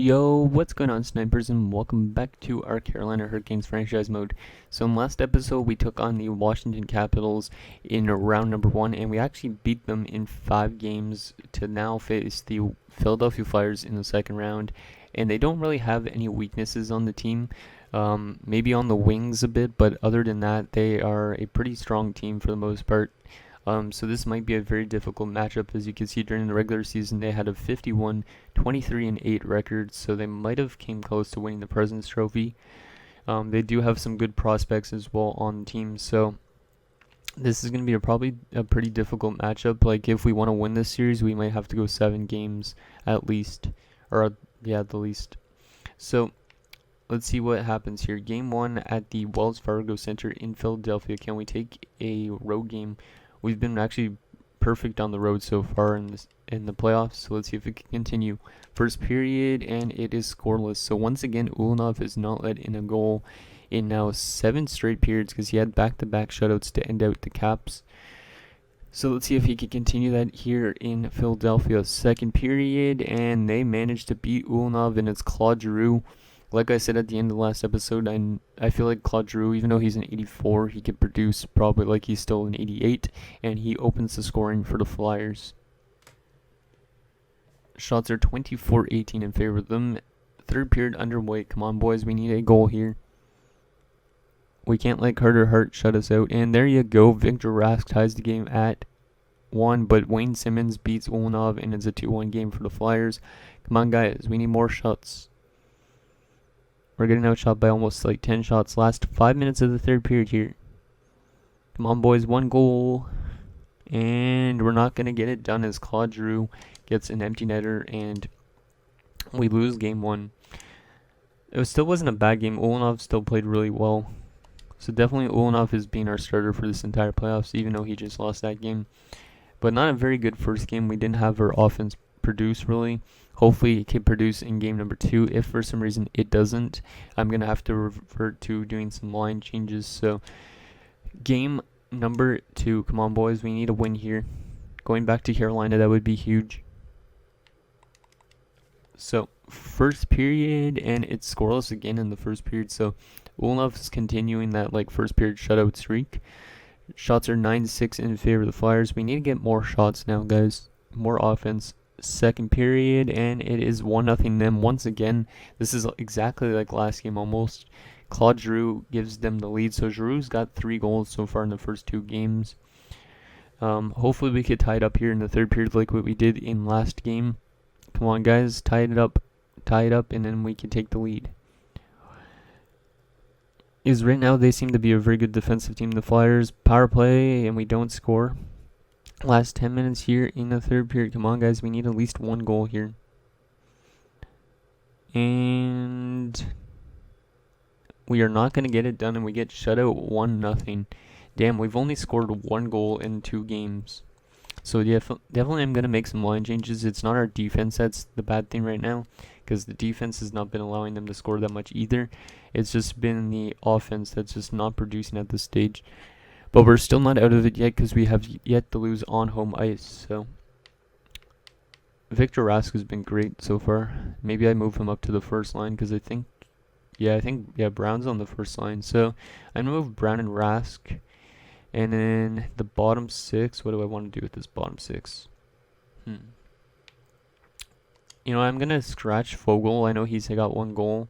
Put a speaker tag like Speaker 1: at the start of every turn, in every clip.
Speaker 1: Yo, what's going on, snipers, and welcome back to our Carolina Hurricanes franchise mode. So in last episode, we took on the Washington Capitals in round number 1, and we actually beat them in 5 games to now face the Philadelphia Flyers in the second round. And they don't really have any weaknesses on the team, maybe on the wings a bit, but other than that, they are a pretty strong team for the most part. So this might be a very difficult matchup. As you can see, during the regular season, they had a 51, 23, and 8 record, so they might have came close to winning the President's Trophy. They do have some good prospects as well on the team, so this is going to be probably a pretty difficult matchup. Like, if we want to win this series, we might have to go 7 games at least, or yeah, the least. So let's see what happens here. Game 1 at the Wells Fargo Center in Philadelphia. Can we take a road game? We've been actually perfect on the road so far in the playoffs, so let's see if it can continue. First period, and it is scoreless. So once again, Ulanov has not let in a goal in now 7 straight periods because he had back-to-back shutouts to end out the Caps. So let's see if he can continue that here in Philadelphia. Second period, and they managed to beat Ulanov, and it's Claude Giroux. Like I said at the end of the last episode, I feel like Claude Giroux, even though he's an 84, he could produce probably like he's still an 88, and he opens the scoring for the Flyers. Shots are 24-18 in favor of them. Third period underway. Come on, boys, we need a goal here. We can't let Carter Hart shut us out. And there you go. Victor Rask ties the game at 1, but Wayne Simmons beats Ulanov, and it's a 2-1 game for the Flyers. Come on, guys, we need more shots. We're getting outshot by almost like 10 shots. Last 5 minutes of the third period here. Come on, boys. 1 goal. And we're not going to get it done as Claude Giroux gets an empty netter and we lose game 1. It still wasn't a bad game. Ulanov still played really well. So definitely Ulanov is being our starter for this entire playoffs, even though he just lost that game. But not a very good first game. We didn't have our offense produce really. Hopefully it can produce in game number 2. If for some reason it doesn't, I'm going to have to revert to doing some line changes. So game number 2, come on, boys, we need a win here. Going back to Carolina, that would be huge. So first period, and it's scoreless again in the first period. So Ulanov is continuing that like first period shutout streak. Shots are 9-6 in favor of the Flyers. We need to get more shots now, guys. More offense. Second period, and it is 1-0 them once again. This is exactly like last game almost. Claude Giroux gives them the lead. So Giroux's got 3 goals so far in the first 2 games. Hopefully we could tie it up here in the third period like what we did in last game. Come on, guys, tie it up, and then we can take the lead. Is right now they seem to be a very good defensive team, the Flyers. Power play, and we don't score. Last 10 minutes here in the third period. Come on, guys, we need at least 1 goal here. And we are not going to get it done, and we get shut out 1-0. Damn, we've only scored 1 goal in 2 games. So yeah, definitely I'm going to make some line changes. It's not our defense that's the bad thing right now, because the defense has not been allowing them to score that much either. It's just been the offense that's just not producing at this stage. But we're still not out of it yet because we have yet to lose on home ice. So Victor Rask has been great so far. Maybe I move him up to the first line because I think Brown's on the first line. So I move Brown and Rask. And then the bottom 6, what do I want to do with this bottom 6? You know, I'm going to scratch Fogle. I know he's got 1 goal.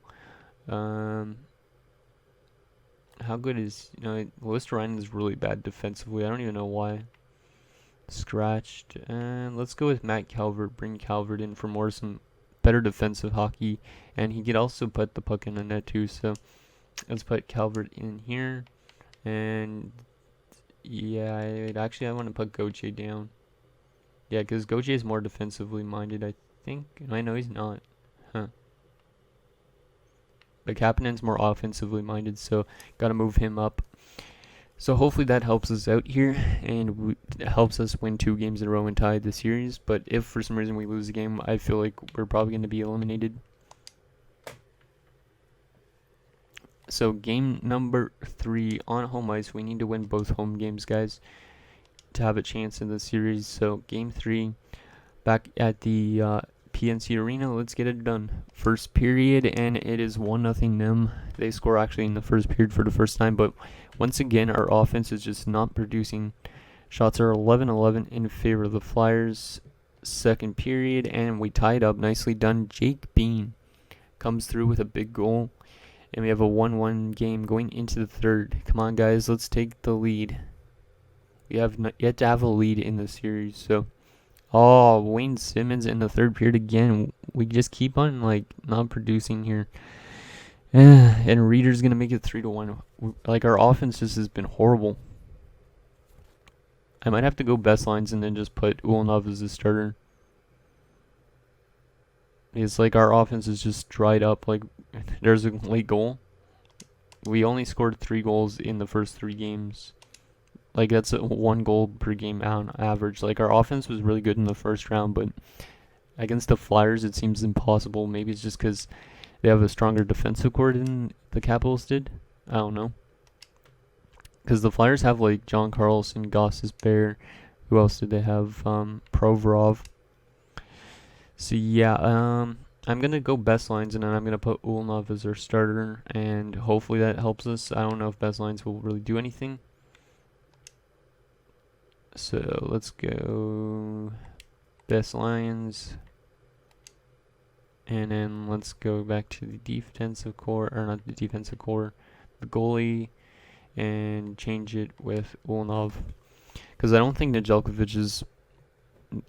Speaker 1: How good is, Lewis Ryan is really bad defensively. I don't even know why. Scratched. And let's go with Matt Calvert. Bring Calvert in for some better defensive hockey. And he could also put the puck in the net too. So let's put Calvert in here. And yeah, I want to put Gauthier down. Yeah, because Gauthier is more defensively minded, I think. I know he's not. But Kapanen's more offensively minded, so gotta move him up. So hopefully that helps us out here, and helps us win 2 games in a row and tie the series. But if for some reason we lose the game, I feel like we're probably going to be eliminated. So game number 3 on home ice. We need to win both home games, guys, to have a chance in the series. So game 3, back at the PNC Arena. Let's get it done. First period, and it is 1-0 them. They score actually in the first period for the first time, but once again, our offense is just not producing. Shots are 11-11 in favor of the Flyers. Second period, and we tied up. Nicely done. Jake Bean comes through with a big goal, and we have a 1-1 game going into the third. Come on, guys, let's take the lead. We have yet to have a lead in the series, so... Oh, Wayne Simmons in the third period again. We just keep on, not producing here. And Reeder's going to make it 3-1. Our offense just has been horrible. I might have to go best lines and then just put Ulanov as the starter. It's our offense is just dried up. There's a late goal. We only scored 3 goals in the first 3 games. That's a 1 goal per game on average. Our offense was really good in the first round, but against the Flyers, it seems impossible. Maybe it's just because they have a stronger defensive core than the Capitals did. I don't know. Because the Flyers have, John Carlson, Gosses Bear. Who else did they have? Provorov. So, yeah, I'm going to go best lines, and then I'm going to put Ulanov as our starter, and hopefully that helps us. I don't know if best lines will really do anything. So let's go best lines, and then let's go back to the defensive core, or not the defensive core, the goalie, and change it with Ulanov, because I don't think Nedeljkovic is,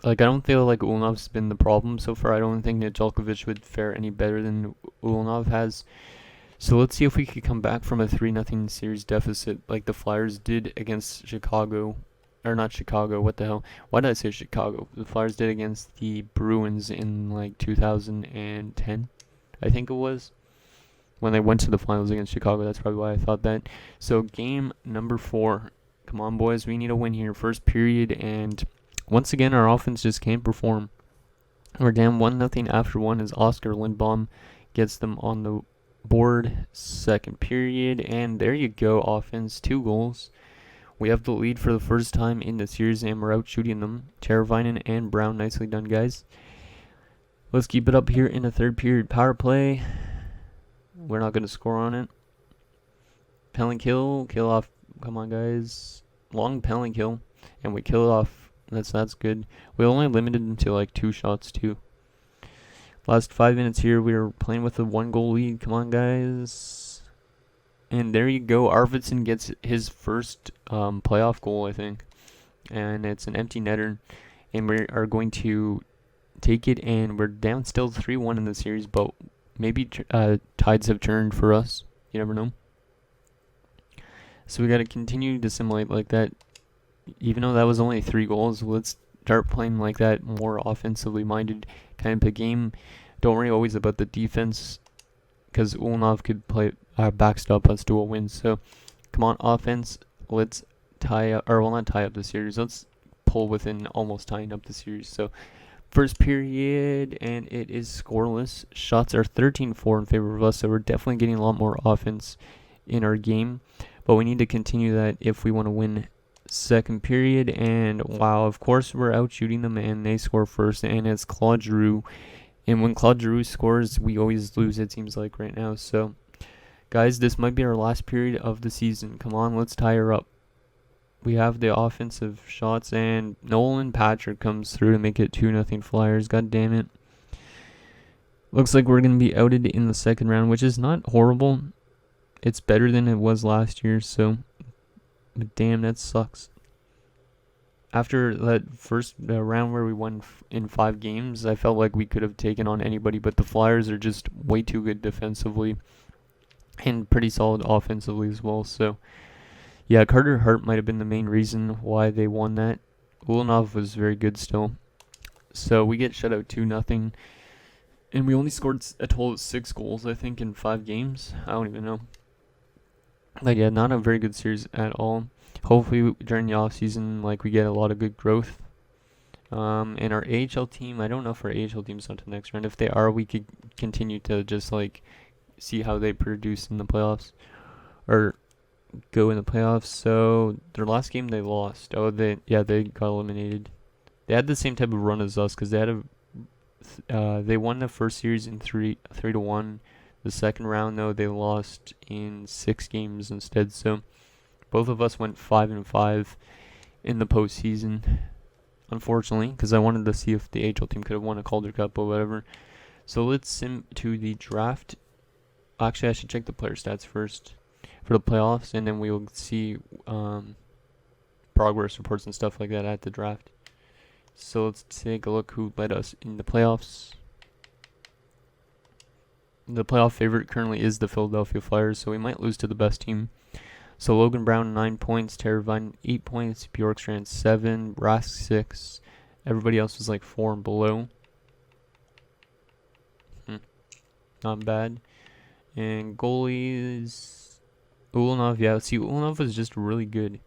Speaker 1: I don't feel like Ulanov's been the problem so far. I don't think Nedeljkovic would fare any better than Ulanov has. So let's see if we could come back from a 3-0 series deficit like the Flyers did against Chicago. Or not Chicago, what the hell? Why did I say Chicago? The Flyers did against the Bruins in 2010, I think it was. When they went to the finals against Chicago, that's probably why I thought that. So game number 4. Come on, boys, we need a win here. First period, and once again, our offense just can't perform. We're down 1-0 after 1 as Oscar Lindbaum gets them on the board. Second period, and there you go, offense, 2 goals. We have the lead for the first time in the series, and we're out shooting them. Teravainen and Brown, nicely done, guys. Let's keep it up here in the third period. Power play. We're not going to score on it. Penalty kill. Kill off. Come on, guys. Long penalty kill. And we kill it off. That's good. We only limited them to 2 shots, too. Last 5 minutes here. We were playing with a 1-goal lead. Come on, guys. And there you go. Arvidsson gets his first playoff goal, I think. And it's an empty netter. And we are going to take it. And we're down still 3-1 in the series. But maybe tides have turned for us. You never know. So we got to continue to simulate like that. Even though that was only 3 goals, let's start playing like that. More offensively minded kind of a game. Don't worry always about the defense. Because Ulanov could play backstop us to a win. So, come on, offense. Let's tie up, or well, not tie up the series. Let's pull within almost tying up the series. So, first period, and it is scoreless. Shots are 13-4 in favor of us. So, we're definitely getting a lot more offense in our game. But we need to continue that if we want to win. Second period, and wow, of course, we're out shooting them, and they score first, and it's Claude Giroux. And when Claude Giroux scores, we always lose, it seems like right now. So, guys, this might be our last period of the season. Come on, let's tie her up. We have the offensive shots, and Nolan Patrick comes through to make it 2-0 Flyers. God damn it. Looks like we're going to be outed in the second round, which is not horrible. It's better than it was last year, so... But damn, that sucks. After that first round where we won in 5 games, I felt like we could have taken on anybody, but the Flyers are just way too good defensively and pretty solid offensively as well. So, yeah, Carter Hart might have been the main reason why they won that. Ulanov was very good still. So, we get shut out 2-0, and we only scored a total of 6 goals, I think, in 5 games. I don't even know. But yeah, not a very good series at all. Hopefully during the off season, we get a lot of good growth. And our AHL team, I don't know if our AHL team's on to the next round. If they are, we could continue to just see how they produce in the playoffs, or go in the playoffs. So their last game they lost. Oh, they got eliminated. They had the same type of run as us because they had They won the first series in 3-1. The second round, though, they lost in 6 games instead. So both of us went 5-5 in the postseason, unfortunately, because I wanted to see if the AHL team could have won a Calder Cup or whatever. So let's sim to the draft. Actually, I should check the player stats first for the playoffs, and then we will see progress reports and stuff like that at the draft. So let's take a look who led us in the playoffs. The playoff favorite currently is the Philadelphia Flyers, so we might lose to the best team. So Logan Brown 9 points, Teravainen 8 points, Bjorkstrand 7, Rask 6. Everybody else was like 4 and below. Not bad. And goalies, Ulanov, yeah, see, Ulanov was just really good.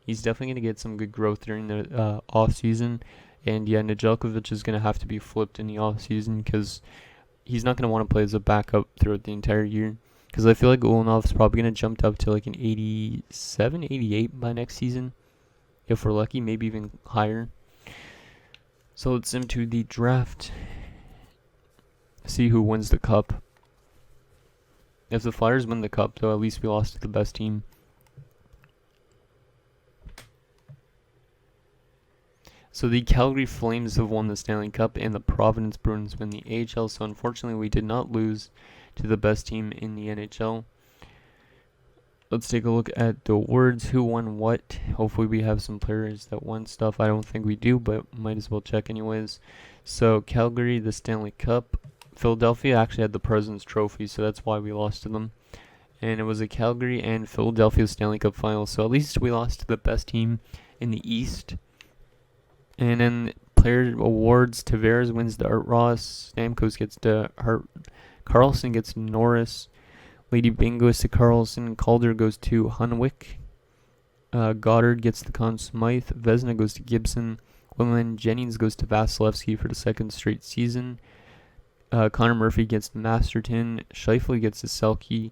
Speaker 1: He's definitely going to get some good growth during the off-season. And yeah, Nedeljkovic is going to have to be flipped in the off-season because he's not going to want to play as a backup throughout the entire year. Because I feel like Ulanov is probably going to jump up to like an 87, 88 by next season. If we're lucky, maybe even higher. So let's sim to the draft. See who wins the cup. If the Flyers win the cup, though, at least we lost to the best team. So the Calgary Flames have won the Stanley Cup, and the Providence Bruins win the AHL. So unfortunately, we did not lose to the best team in the NHL. Let's take a look at the awards. Who won what? Hopefully we have some players that won stuff. I don't think we do, but might as well check anyways. So Calgary, the Stanley Cup. Philadelphia actually had the President's Trophy, so that's why we lost to them. And it was a Calgary and Philadelphia Stanley Cup final. So at least we lost to the best team in the East. And then player awards, Tavares wins the Art Ross, Stamkos gets the Hart, Carlson gets Norris, Lady Byng goes to Carlson, Calder goes to Hunwick, Goddard gets the Conn Smythe, Vezina goes to Gibson, Women Jennings goes to Vasilevsky for the second straight season, Connor Murphy gets to Masterton, Scheifele gets to Selke,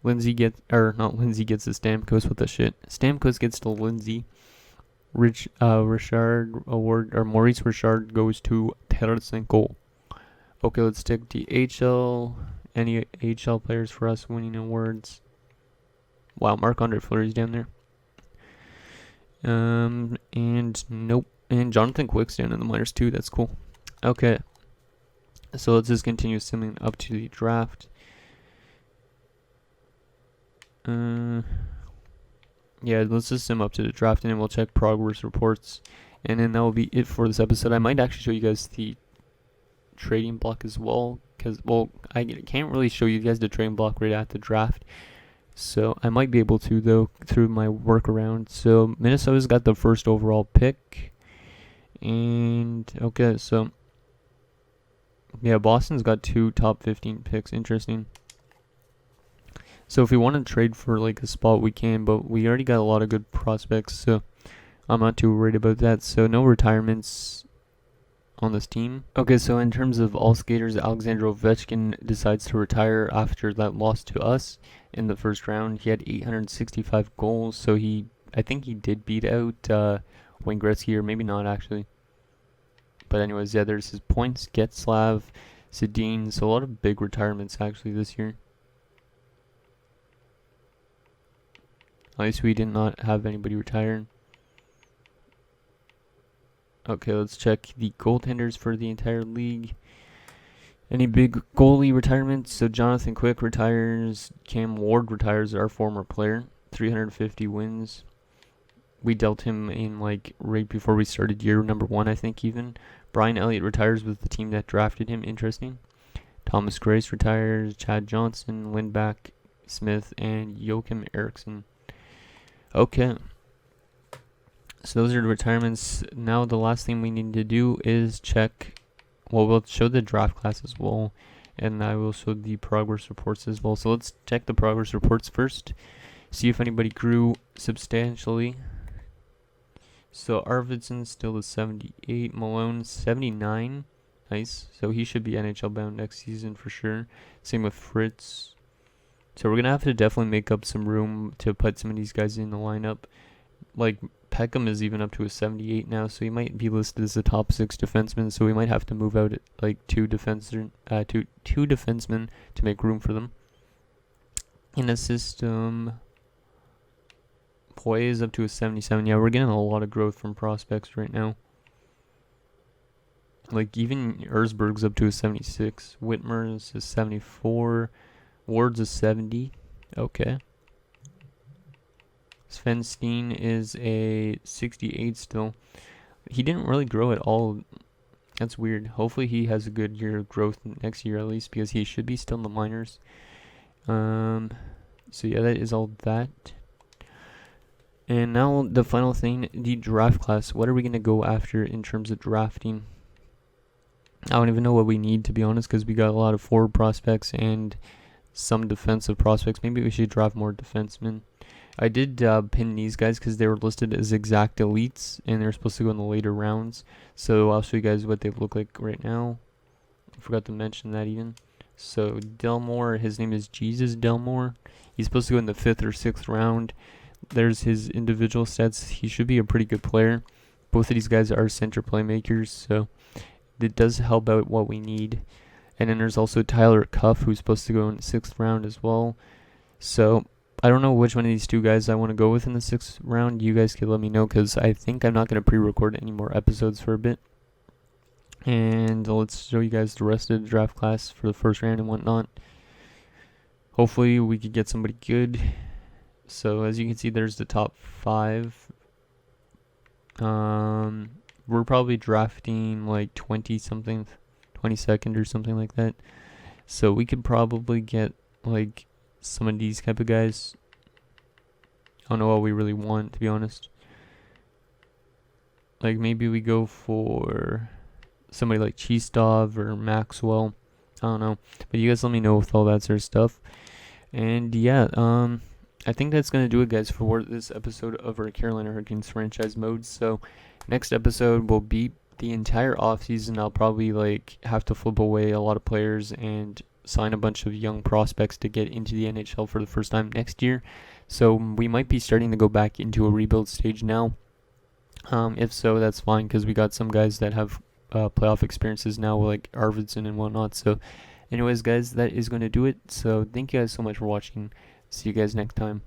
Speaker 1: Lindsay gets to Stamkos, what the shit, Stamkos gets to Lindsay, Richard award, or Maurice Richard goes to Tarasenko. Okay, let's take the HL. Any HL players for us winning awards? Wow, Marc-Andre Fleury's down there. And nope. And Jonathan Quick's down in the minors too. That's cool. Okay. So let's just continue simming up to the draft. Yeah, let's just sim up to the draft, and then we'll check progress reports. And then that will be it for this episode. I might actually show you guys the trading block as well, because, well, I can't really show you guys the trading block right at the draft. So I might be able to, though, through my workaround. So Minnesota's got the first overall pick. And, okay, so, yeah, Boston's got 2 top 15 picks. Interesting. So if we want to trade for like a spot, we can, but we already got a lot of good prospects, so I'm not too worried about that. So no retirements on this team. Okay, so in terms of all skaters, Alexander Ovechkin decides to retire after that loss to us in the first round. He had 865 goals, so I think he did beat out Wayne Gretzky, or maybe not actually. But anyways, yeah, there's his points. Getzlav, Sedin, so a lot of big retirements actually this year. At least we did not have anybody retire. Okay, let's check the goaltenders for the entire league. Any big goalie retirements? So Jonathan Quick retires. Cam Ward retires, our former player. 350 wins. We dealt him in like right before we started year number 1, I think even. Brian Elliott retires with the team that drafted him. Interesting. Thomas Grace retires. Chad Johnson, Lindback, Smith, and Joachim Eriksson. Okay, so those are the retirements. Now the last thing we need to do is check, well, we'll show the draft class as well, and I will show the progress reports as well. So let's check the progress reports first, see if anybody grew substantially. So Arvidsson's still at 78, Malone 79, nice, so he should be NHL bound next season for sure. Same with Fritz. So we're going to have to definitely make up some room to put some of these guys in the lineup. Like Peckham is even up to a 78 now, so he might be listed as a top 6 defenseman. So we might have to move out like two defensemen to make room for them. In a system, Poirier is up to a 77. Yeah, we're getting a lot of growth from prospects right now. Like even Erzberg's up to a 76. Whitmer's is 74. Ward's a 70. Okay. Svenstein is a 68 still. He didn't really grow at all. That's weird. Hopefully he has a good year of growth next year at least, because he should be still in the minors. So yeah, that is all that. And now the final thing, the draft class. What are we going to go after in terms of drafting? I don't even know what we need, to be honest, because we got a lot of forward prospects and some defensive prospects. Maybe we should draft more defensemen. I did pin these guys because they were listed as exact elites, and they're supposed to go in the later rounds. So I'll show you guys what they look like right now. I forgot to mention that even. So Delmore, his name is Jesus Delmore. He's supposed to go in the 5th or 6th round. There's his individual stats. He should be a pretty good player. Both of these guys are center playmakers, so it does help out what we need. And then there's also Tyler Cuff, who's supposed to go in the 6th round as well. So I don't know which one of these two guys I want to go with in the 6th round. You guys can let me know, because I think I'm not going to pre-record any more episodes for a bit. And let's show you guys the rest of the draft class for the first round and whatnot. Hopefully we could get somebody good. So as you can see, there's the top 5. We're probably drafting like 20-something, 22nd or something like that. So we could probably get like some of these type of guys. I don't know what we really want, to be honest. Like maybe we go for somebody like Chistov or Maxwell. I don't know. But you guys let me know with all that sort of stuff. And yeah, I think that's going to do it, guys, for this episode of our Carolina Hurricanes franchise mode. So next episode will be the entire offseason. I'll probably like have to flip away a lot of players and sign a bunch of young prospects to get into the NHL for the first time next year. So we might be starting to go back into a rebuild stage now. If so, that's fine, because we got some guys that have playoff experiences now, like Arvidsson and whatnot. So anyways, guys, that is going to do it. So thank you guys so much for watching. See you guys next time.